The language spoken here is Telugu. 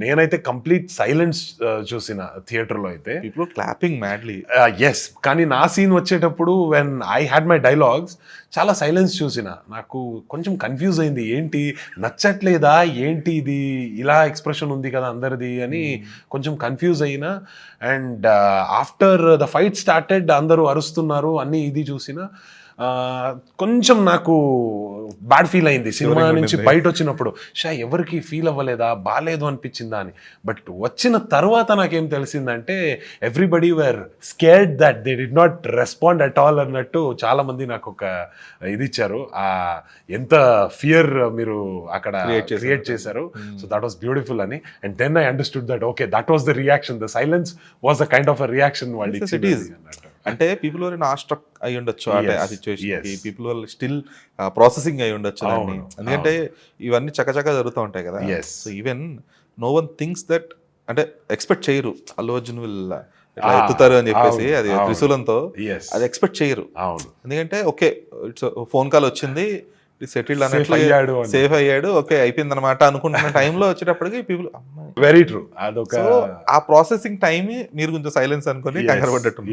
నేనైతే కంప్లీట్ సైలెన్స్ చూసిన థియేటర్‌లో అయితే. People clapping madly. యెస్. కానీ నా సీన్ వచ్చేటప్పుడు when I had my dialogues చాలా సైలెన్స్ చూసిన. నాకు కొంచెం కన్‌ఫ్యూజ్ అయింది. ఏంటి నచ్చట్లేదా? ఏంటి ఇది ఇలా ఎక్స్‌ప్రెషన్ ఉంది కదా అందరిది అని కొంచెం కన్‌ఫ్యూజ్ అయినా. And after the fight started అందరూ అరుస్తున్నారు అన్నీ ఇది చూసిన. కొంచెం నాకు బ్యాడ్ ఫీల్ అయింది సినిమా నుంచి బయట వచ్చినప్పుడు. ఎవరికి ఫీల్ అవ్వలేదా, బాలేదు అనిపించిందా అని. బట్ వచ్చిన తర్వాత నాకేం తెలిసిందంటే everybody were scared that they did not respond at all అన్నట్టు చాలా మంది నాకు ఒక ఇది ఇచ్చారు. ఎంత ఫియర్ మీరు అక్కడ క్రియేట్ చేశారు. సో దట్ వాస్ బ్యూటిఫుల్ అని. And then I understood that okay that was the reaction, the silence was the kind of a reaction వాళ్ళు ఇచ్చింది అన్నట్టు. అంటే పీపుల్ వర్ నా స్ట్రక్ అయి ఉండొచ్చు ఆ situation, people were still processing అయి ఉండొచ్చు. ఎందుకంటే ఇవన్నీ చకచకా జరుగుతూ ఉంటాయి కదా. So even know one thinks that, అంటే ఎక్స్పెక్ట్ చేయరు అల్లు అర్జున్ విల్ ఎత్తుతారు అని చెప్పేసి, అది త్రిశూలంతో అది ఎక్స్పెక్ట్ చేయరు. ఎందుకంటే ఓకే ఇట్స్ ఫోన్ కాల్ వచ్చింది, సెటిల్డ్ అన్నట్లు సేఫ్ అయ్యాడు, ఓకే అయిపోయింది అనమాట అనుకుంటున్న టైంలో వచ్చేటప్పటికి పీపుల్ వెరీ ట్రూ. అదొక ఆ ప్రాసెసింగ్ టైం మీరు కొంచెం సైలెన్స్ అనుకుని కంగారు పడ్డట్టు.